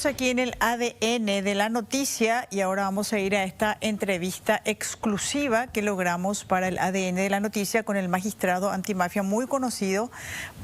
Aquí en el ADN de la noticia y ahora vamos a ir a esta entrevista exclusiva que logramos para el ADN de la noticia con el magistrado antimafia muy conocido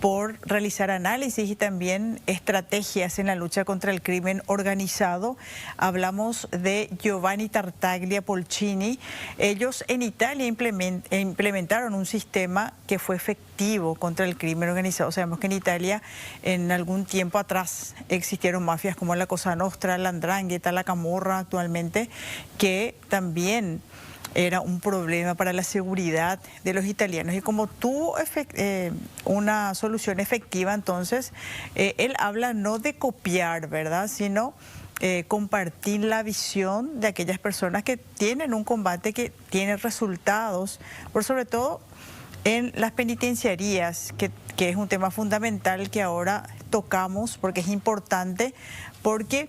por realizar análisis y también estrategias en la lucha contra el crimen organizado. Hablamos de Giovanni Tartaglia Polcini. Ellos en Italia implementaron un sistema que fue efectivo contra el crimen organizado. Sabemos que en Italia en algún tiempo atrás existieron mafias como la Cosa Nostra, la 'Ndrangheta, la Camorra actualmente, que también era un problema para la seguridad de los italianos. Y como tuvo una solución efectiva, entonces, él habla no de copiar, ¿verdad?, sino compartir la visión de aquellas personas que tienen un combate que tiene resultados, por sobre todo en las penitenciarías, que es un tema fundamental que ahora tocamos porque es importante, porque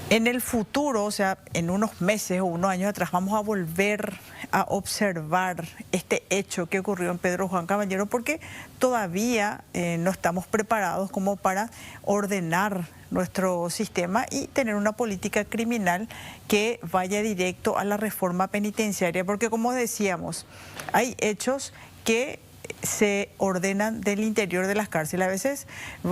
en el futuro, o sea, en unos meses o unos años atrás, vamos a volver a observar este hecho que ocurrió en Pedro Juan Caballero, porque todavía no estamos preparados como para ordenar nuestro sistema y tener una política criminal que vaya directo a la reforma penitenciaria, porque como decíamos, hay hechos que se ordenan del interior de las cárceles. A veces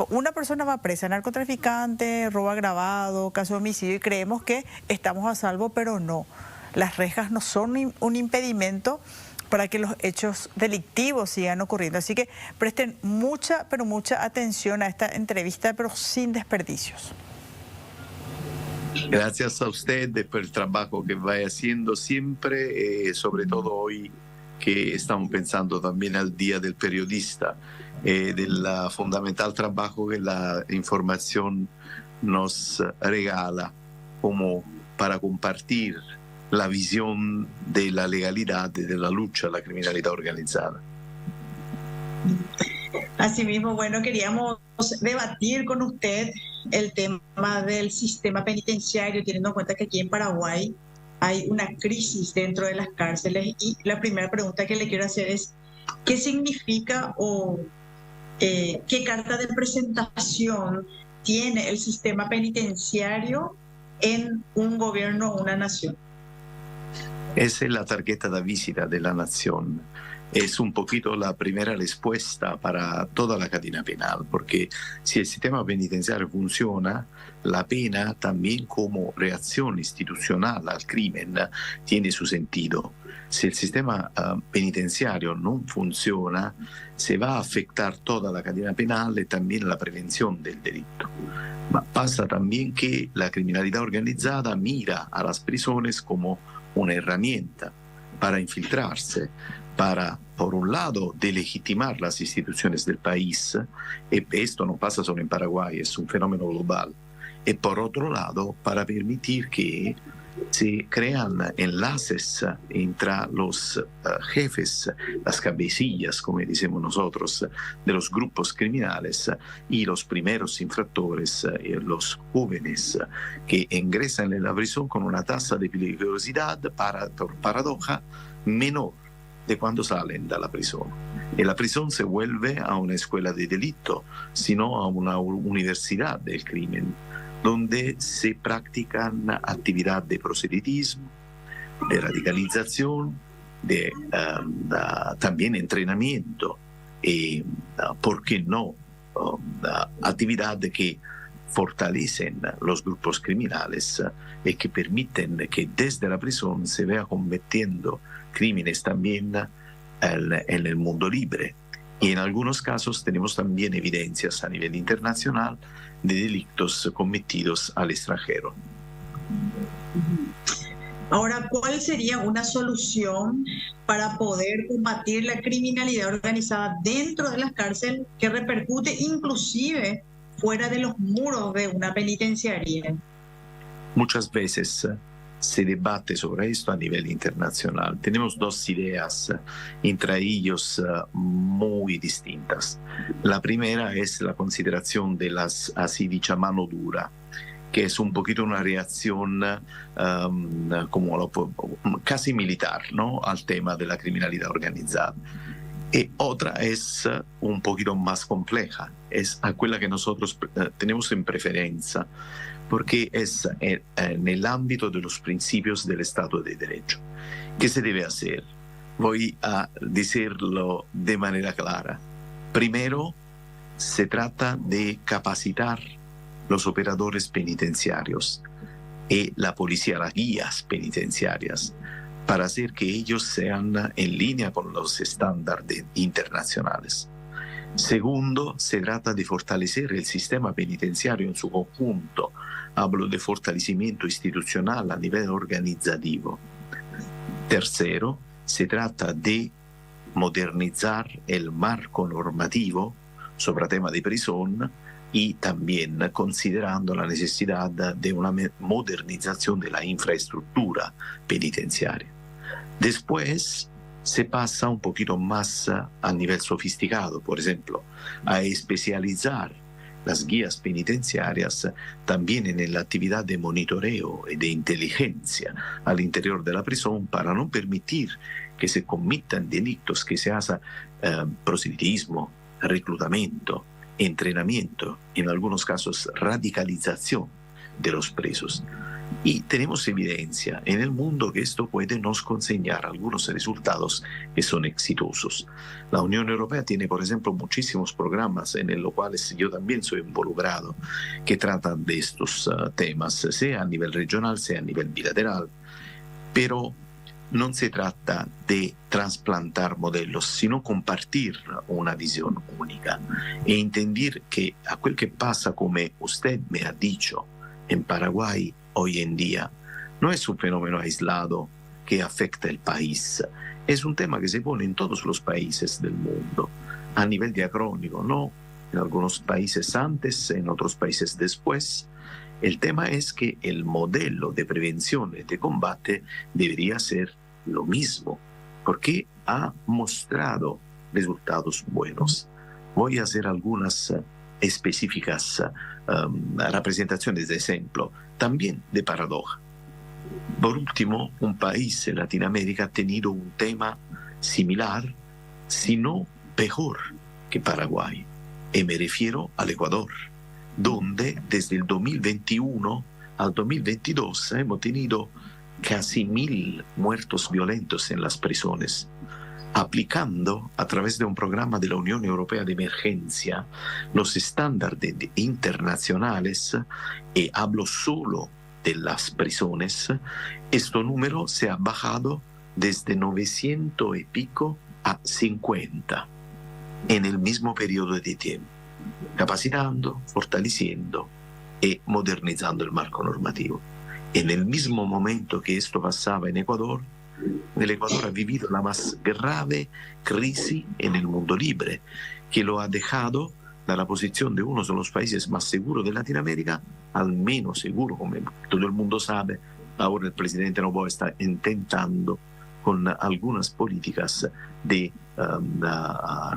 una persona va presa, narcotraficante, robo agravado, caso de homicidio, y creemos que estamos a salvo, pero no. Las rejas no son un impedimento para que los hechos delictivos sigan ocurriendo. Así que presten mucha, pero mucha atención a esta entrevista, pero sin desperdicios. Gracias a usted por el trabajo que va haciendo siempre, sobre todo hoy que estamos pensando también al Día del Periodista, del fundamental trabajo que la información nos regala como para compartir la visión de la legalidad y de la lucha a la criminalidad organizada. Asimismo, bueno, queríamos debatir con usted el tema del sistema penitenciario, teniendo en cuenta que aquí en Paraguay hay una crisis dentro de las cárceles, y la primera pregunta que le quiero hacer es ¿qué significa o qué carta de presentación tiene el sistema penitenciario en un gobierno o una nación? Esa es la tarjeta de visita de la nación. Es un poquito la primera respuesta para toda la cadena penal, porque si el sistema penitenciario funciona, la pena también como reacción institucional al crimen tiene su sentido. Si el sistema penitenciario no funciona, se va a afectar toda la cadena penal y también la prevención del delito. Ma pasa también que la criminalidad organizada mira a las prisiones como una herramienta para infiltrarse, para, por un lado, delegitimar las instituciones del país, y esto no pasa solo en Paraguay, es un fenómeno global, y por otro lado, para permitir que se crean enlaces entre los jefes, las cabecillas, como decimos nosotros, de los grupos criminales y los primeros infractores, los jóvenes que ingresan en la prisión con una tasa de peligrosidad, por paradoja, menor de cuando salen de la prisión. Y la prisión se vuelve a una escuela de delito, sino a una universidad del crimen, donde se practican actividad de proselitismo, de radicalización, de también entrenamiento y, ¿por qué no?, actividad que fortalecen los grupos criminales y que permiten que desde la prisión se vea cometiendo crímenes también en el mundo libre. Y en algunos casos tenemos también evidencias a nivel internacional de delitos cometidos al extranjero. Ahora, ¿cuál sería una solución para poder combatir la criminalidad organizada dentro de las cárceles que repercute inclusive fuera de los muros de una penitenciaría? Muchas veces se debate sobre esto a nivel internacional. Tenemos dos ideas, entre ellos muy distintas. La primera es la consideración de las, así dicha, mano dura, que es un poquito una reacción casi militar, ¿no?, al tema de la criminalidad organizada. Y otra es un poquito más compleja, es aquella que nosotros tenemos en preferencia, porque es en el ámbito de los principios del Estado de Derecho. ¿Qué se debe hacer? Voy a decirlo de manera clara. Primero, se trata de capacitar los operadores penitenciarios y la policía, las guías penitenciarias, para hacer que ellos sean en línea con los estándares internacionales. Segundo, se trata de fortalecer el sistema penitenciario en su conjunto. Hablo de fortalecimiento institucional a nivel organizativo. Tercero, se trata de modernizar el marco normativo sobre el tema de prisión y también considerando la necesidad de una modernización de la infraestructura penitenciaria. Después se pasa un poquito más a nivel sofisticado, por ejemplo, a especializar las guías penitenciarias también en la actividad de monitoreo y de inteligencia al interior de la prisión para no permitir que se cometan delitos, que se haga proselitismo, reclutamiento, entrenamiento, en algunos casos radicalización de los presos. Y tenemos evidencia en el mundo que esto puede nos conseñar algunos resultados que son exitosos. La Unión Europea tiene, por ejemplo, muchísimos programas en los cuales yo también soy involucrado, que tratan de estos temas, sea a nivel regional, sea a nivel bilateral, pero no se trata de trasplantar modelos, sino compartir una visión única e entender que aquel que pasa, como usted me ha dicho, en Paraguay hoy en día, no es un fenómeno aislado que afecta el país, es un tema que se pone en todos los países del mundo, a nivel diacrónico, ¿no? En algunos países antes, en otros países después. El tema es que el modelo de prevención y de combate debería ser lo mismo, porque ha mostrado resultados buenos. Voy a hacer algunas específicas representaciones de ejemplo, también de paradoja. Por último, un país en Latinoamérica ha tenido un tema similar, sino peor que Paraguay, y me refiero al Ecuador, donde desde el 2021 al 2022 hemos tenido casi 1.000 muertos violentos en las prisiones, aplicando a través de un programa de la Unión Europea de Emergencia los estándares internacionales, y hablo solo de las prisiones. Este número se ha bajado desde 900 y pico a 50 en el mismo periodo de tiempo, capacitando, fortaleciendo y modernizando el marco normativo. En el mismo momento que esto pasaba en Ecuador, el Ecuador ha vivido la más grave crisis en el mundo libre, que lo ha dejado de la posición de uno de los países más seguros de Latinoamérica al menos seguro, como todo el mundo sabe. Ahora el presidente Noboa está intentando con algunas políticas de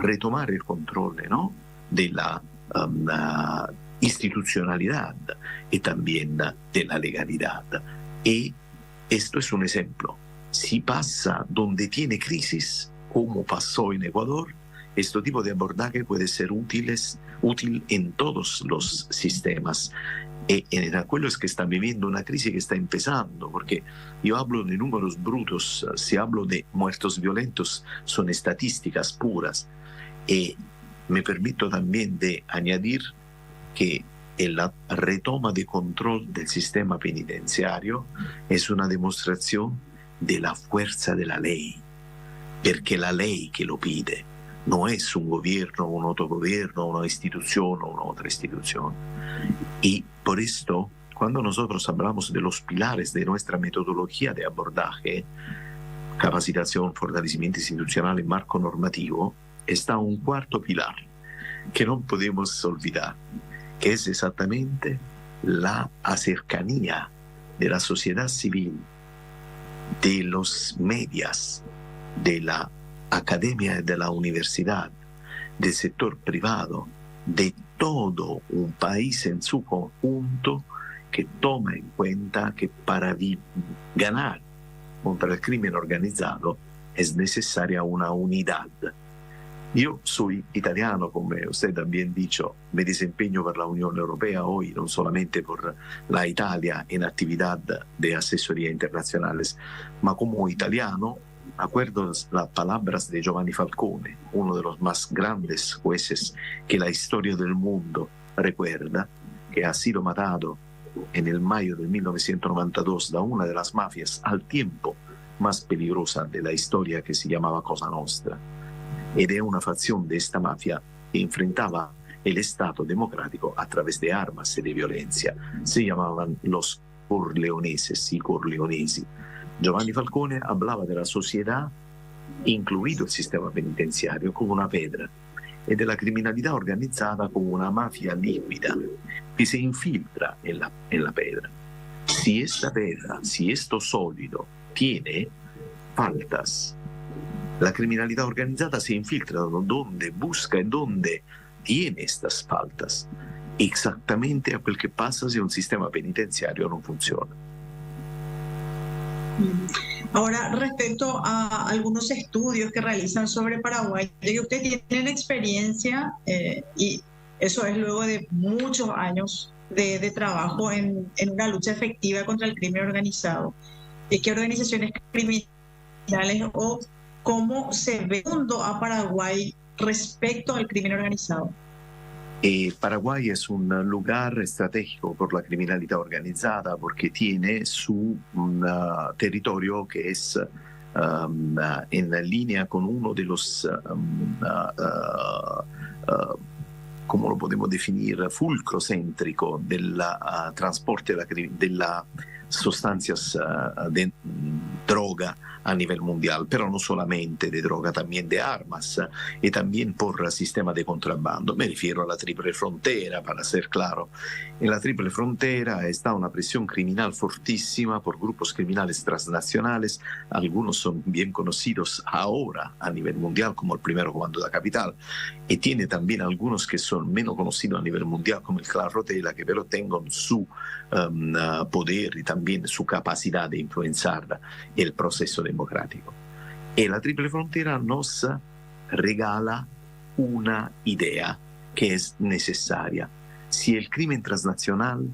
retomar el control, ¿no?, de la institucionalidad y también de la legalidad. Y esto es un ejemplo. Si pasa donde tiene crisis, como pasó en Ecuador, este tipo de abordaje puede ser útil en todos los sistemas. En aquellos que están viviendo una crisis que está empezando, porque yo hablo de números brutos, si hablo de muertos violentos, son estadísticas puras. Y me permito también de añadir que la retoma de control del sistema penitenciario es una demostración de la fuerza de la ley, porque la ley que lo pide no es un gobierno, un otro gobierno, una institución o una otra institución. Y por esto, cuando nosotros hablamos de los pilares de nuestra metodología de abordaje, capacitación, fortalecimiento institucional y marco normativo, está un cuarto pilar que no podemos olvidar, que es exactamente la cercanía de la sociedad civil, de los medios, de la academia y de la universidad, del sector privado, de todo un país en su conjunto, que toma en cuenta que para ganar contra el crimen organizado es necesaria una unidad. Yo soy italiano, como usted también dicho, me desempeño por la Unión Europea hoy, no solamente por la Italia en actividad de asesoría internacionales, ma como italiano, acuerdo las palabras de Giovanni Falcone, uno de los más grandes jueces que la historia del mundo recuerda, que ha sido matado en el mayo de 1992 da una de las mafias al tiempo más peligrosa de la historia, que se llamaba Cosa Nostra. Ed è una facción de esta mafia que enfrentaba el Estado democrático a través de armas y de violencia. Se llamaban los corleoneses y corleonesi. Giovanni Falcone hablaba de la sociedad, incluido el sistema penitenciario, como una pedra, e della criminalità organizzata come una mafia liquida que se infiltra en la pedra. Si esta pedra, si esto sólido tiene faltas, la criminalità organizzata se infiltra donde busca e donde tiene estas faltas, exactamente a quel che passa se un sistema penitenziario non funziona. Ahora, respecto a algunos estudios que realizan sobre Paraguay, ya que ustedes tienen experiencia y eso es luego de muchos años de trabajo en una lucha efectiva contra el crimen organizado. ¿Qué organizaciones criminales o cómo se ve a Paraguay respecto al crimen organizado? Paraguay es un lugar estratégico por la criminalidad organizada porque tiene su territorio que es en línea con uno de los, ¿cómo lo podemos definir? Fulcro céntrico del transporte de las sustancias de droga a nivel mundial, pero no solamente de droga, también de armas y también por sistema de contrabando. Me refiero a la Triple Frontera, para ser claro. En la Triple Frontera está una presión criminal fortísima por grupos criminales transnacionales. Algunos son bien conocidos ahora a nivel mundial, como el Primero Comando de la Capital, y tiene también algunos que son menos conocidos a nivel mundial, como el Clan Rotella, que pero tengan su poder y también su capacidad de influenciar el proceso democrático. Y la Triple Frontera nos regala una idea que es necesaria. Si el crimen transnacional,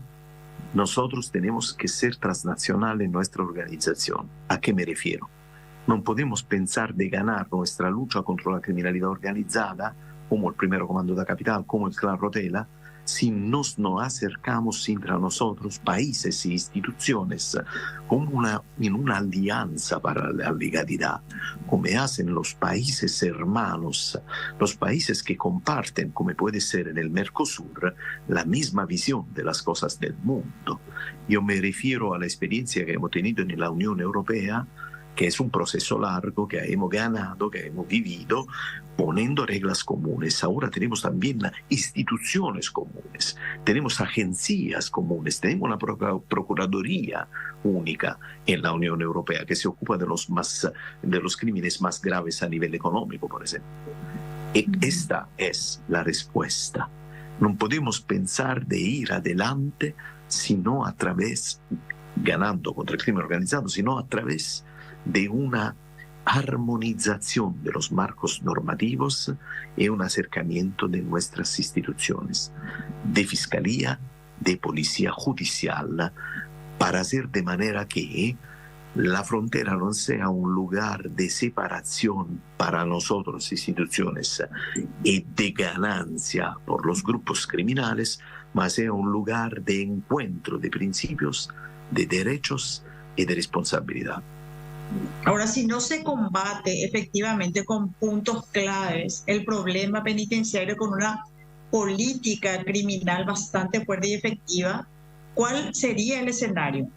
nosotros tenemos que ser transnacional en nuestra organización. ¿A qué me refiero? No podemos pensar de ganar nuestra lucha contra la criminalidad organizada, como el Primero Comando de la Capital, como el Clan Rotella, si nos acercamos entre nosotros, países e instituciones, como en una alianza para la legalidad, como hacen los países hermanos, los países que comparten, como puede ser en el Mercosur, la misma visión de las cosas del mundo. Yo me refiero a la experiencia que hemos tenido en la Unión Europea, que es un proceso largo que hemos ganado, que hemos vivido, poniendo reglas comunes. Ahora tenemos también instituciones comunes, tenemos agencias comunes, tenemos una Procuraduría única en la Unión Europea que se ocupa de los crímenes más graves a nivel económico, por ejemplo. Y esta es la respuesta. No podemos pensar de ir adelante sino a través, ganando contra el crimen organizado, sino a través de una armonización de los marcos normativos y un acercamiento de nuestras instituciones, de fiscalía, de policía judicial, para hacer de manera que la frontera no sea un lugar de separación para nosotros, instituciones, y de ganancia por los grupos criminales, mas sea un lugar de encuentro de principios, de derechos y de responsabilidad. Ahora, si no se combate efectivamente con puntos claves el problema penitenciario con una política criminal bastante fuerte y efectiva, ¿cuál sería el escenario?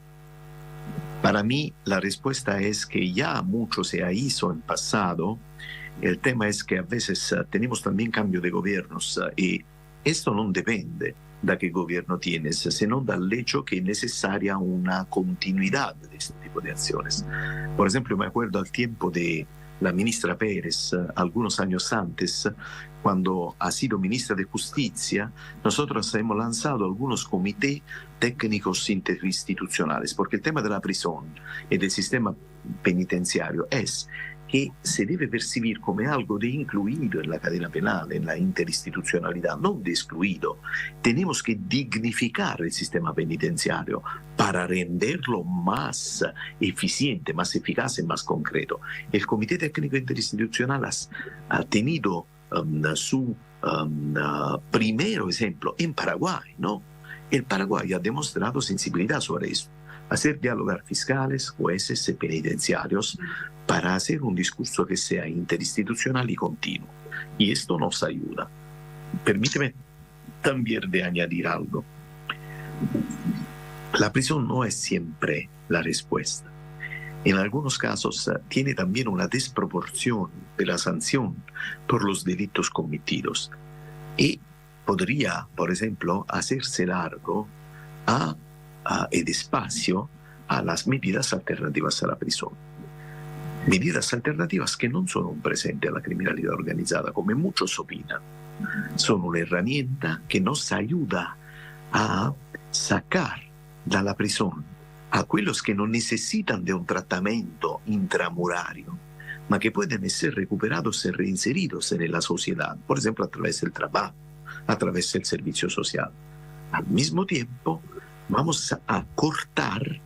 Para mí, la respuesta es que ya mucho se hizo en pasado. El tema es que a veces tenemos también cambio de gobiernos y esto no depende de qué gobierno tienes, sino del hecho que es necesaria una continuidad de este tipo de acciones. Por ejemplo, me acuerdo al tiempo de la ministra Pérez, algunos años antes, cuando ha sido ministra de Justicia, nosotros hemos lanzado algunos comités técnicos interinstitucionales, porque el tema de la prisión y del sistema penitenciario es que se debe percibir como algo de incluido en la cadena penal, en la interinstitucionalidad, no de excluido. Tenemos que dignificar el sistema penitenciario para renderlo más eficiente, más eficaz y más concreto. El Comité Técnico Interinstitucional ha tenido su primer ejemplo en Paraguay, ¿no? El Paraguay ha demostrado sensibilidad sobre eso. Hacer dialogar fiscales, jueces y penitenciarios para hacer un discurso que sea interinstitucional y continuo. Y esto nos ayuda. Permíteme también de añadir algo. La prisión no es siempre la respuesta. En algunos casos tiene también una desproporción de la sanción por los delitos cometidos. Y podría, por ejemplo, hacerse largo el espacio a las medidas alternativas a la prisión. Medidas alternativas que no son un presente a la criminalidad organizada, como muchos opinan. Son una herramienta que nos ayuda a sacar de la prisión a aquellos que no necesitan de un tratamiento intramurario, ma que pueden ser recuperados y reinseridos en la sociedad, por ejemplo, a través del trabajo, a través del servicio social. Al mismo tiempo, vamos a cortar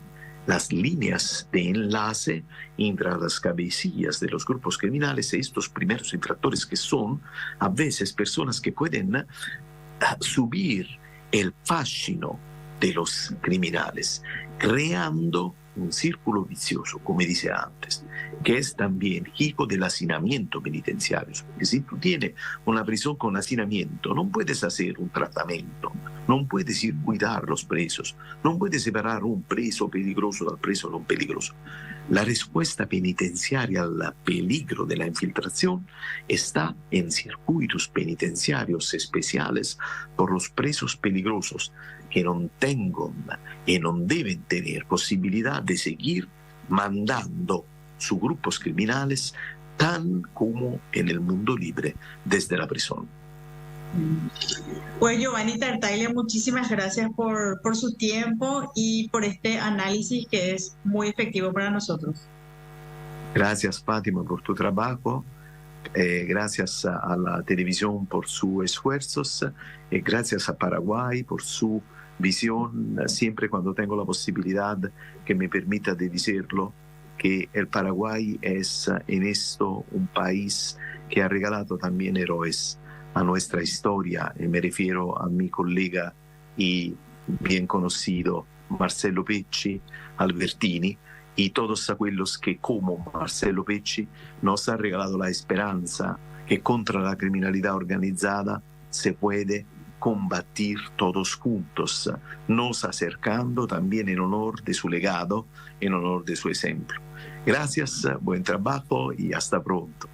las líneas de enlace entre las cabecillas de los grupos criminales y estos primeros infractores, que son a veces personas que pueden subir el fascino de los criminales, creando un círculo vicioso, como dice antes, que es también hijo del hacinamiento penitenciario. Porque si tú tienes una prisión con hacinamiento, no puedes hacer un tratamiento, no puedes ir a cuidar los presos, no puedes separar un preso peligroso del preso no peligroso. La respuesta penitenciaria al peligro de la infiltración está en circuitos penitenciarios especiales por los presos peligrosos, que no tengan y no deben tener posibilidad de seguir mandando sus grupos criminales tan como en el mundo libre desde la prisión. Pues Giovanni Tartaglia, muchísimas gracias por su tiempo y por este análisis que es muy efectivo para nosotros. Gracias, Fátima, por tu trabajo. Gracias a la televisión por sus esfuerzos. Gracias a Paraguay por su visión. Siempre cuando tengo la posibilidad que me permita de decirlo, que el Paraguay es en esto un país que ha regalado también héroes a nuestra historia. Y me refiero a mi colega y bien conocido Marcello Pecci, Albertini, y todos aquellos que, como Marcello Pecci, nos ha regalado la esperanza que contra la criminalidad organizada se puede combatir todos juntos, nos acercando también en honor de su legado, en honor de su ejemplo. Gracias, buen trabajo y hasta pronto.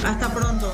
Hasta pronto.